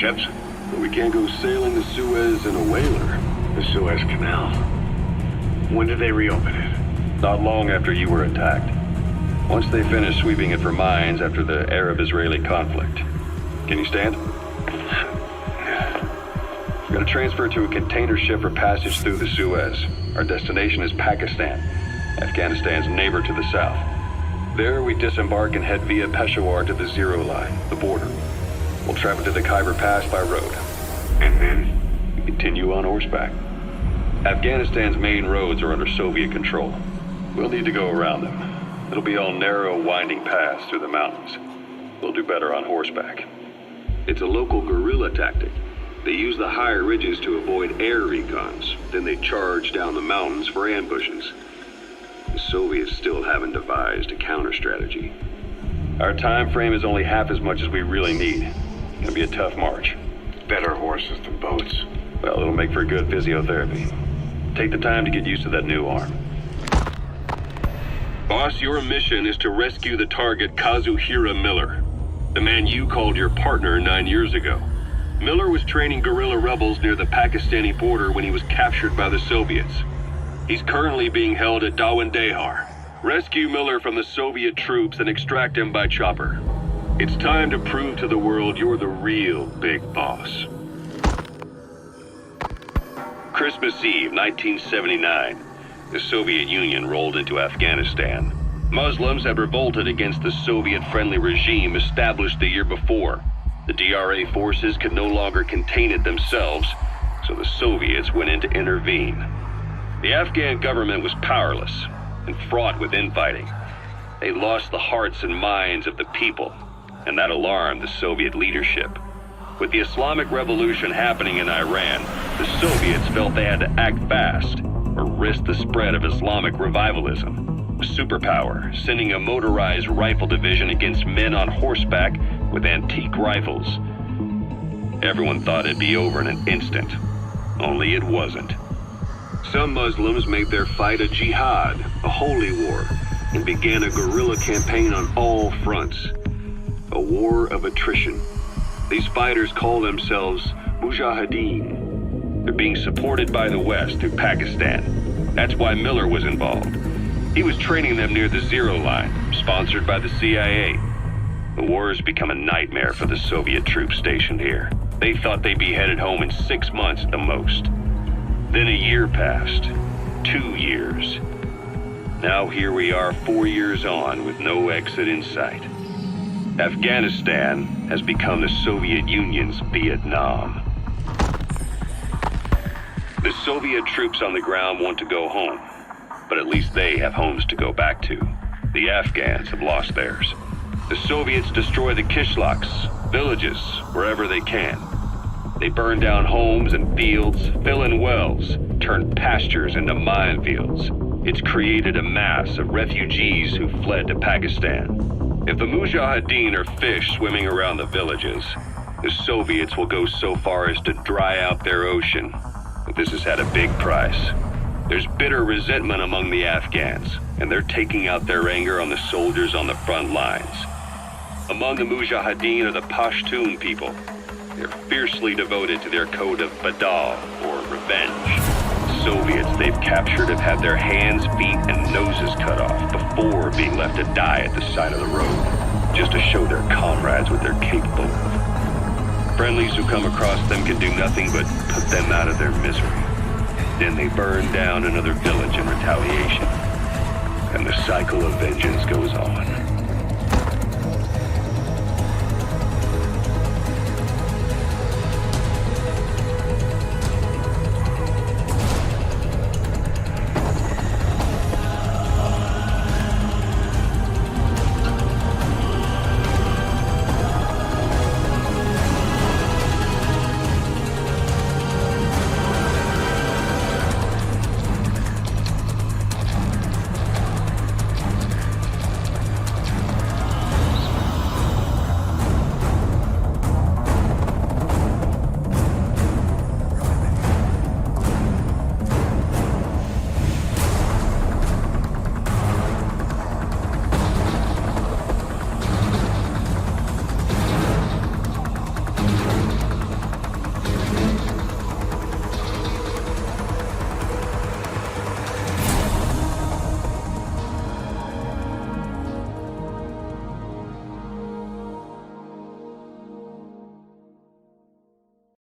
ships? But we can't go sailing the Suez in a whaler. The Suez Canal. When did they reopen it? Not long after you were attacked. Once they finished sweeping it for mines after the Arab-Israeli conflict. Can you stand? We're going to transfer to a container ship for passage through the Suez. Our destination is Pakistan, Afghanistan's neighbor to the south. There, we disembark and head via Peshawar to the Zero Line, the border. We'll travel to the Khyber Pass by road. And then? We continue on horseback. Afghanistan's main roads are under Soviet control. We'll need to go around them. It'll be all narrow, winding paths through the mountains. We'll do better on horseback. It's a local guerrilla tactic. They use the higher ridges to avoid air recons. Then they charge down the mountains for ambushes. The Soviets still haven't devised a counter-strategy. Our time frame is only half as much as we really need. It'll be a tough march. Better horses than boats. Well, it'll make for good physiotherapy. Take the time to get used to that new arm. Boss, your mission is to rescue the target Kazuhira Miller, the man you called your partner 9 years ago. Miller was training guerrilla rebels near the Pakistani border when he was captured by the Soviets. He's currently being held at Dawandehar. Rescue Miller from the Soviet troops and extract him by chopper. It's time to prove to the world you're the real big boss. Christmas Eve, 1979. The Soviet Union rolled into Afghanistan. Muslims had revolted against the Soviet-friendly regime established the year before. The DRA forces could no longer contain it themselves, so the Soviets went in to intervene. The Afghan government was powerless and fraught with infighting. They lost the hearts and minds of the people, and that alarmed the Soviet leadership. With the Islamic Revolution happening in Iran, the Soviets felt they had to act fast or risk the spread of Islamic revivalism. A superpower, sending a motorized rifle division against men on horseback with antique rifles. Everyone thought it'd be over in an instant, only it wasn't. Some Muslims made their fight a jihad, a holy war, and began a guerrilla campaign on all fronts. A war of attrition. These fighters call themselves Mujahideen. They're being supported by the West through Pakistan. That's why Miller was involved. He was training them near the Zero Line, sponsored by the CIA. The war has become a nightmare for the Soviet troops stationed here. They thought they'd be headed home in 6 months at the most. Then a year passed. 2 years. Now here we are 4 years on with no exit in sight. Afghanistan has become the Soviet Union's Vietnam. The Soviet troops on the ground want to go home, but at least they have homes to go back to. The Afghans have lost theirs. The Soviets destroy the kishlaks, villages, wherever they can. They burn down homes and fields, fill in wells, turn pastures into minefields. It's created a mass of refugees who fled to Pakistan. If the Mujahideen are fish swimming around the villages, the Soviets will go so far as to dry out their ocean. But this has had a big price. There's bitter resentment among the Afghans, and they're taking out their anger on the soldiers on the front lines. Among the Mujahideen are the Pashtun people. They're fiercely devoted to their code of Badal, or revenge. The Soviets they've captured have had their hands, feet, and noses cut off before being left to die at the side of the road, just to show their comrades what they're capable of. Friendlies who come across them can do nothing but put them out of their misery. Then they burn down another village in retaliation, and the cycle of vengeance goes on.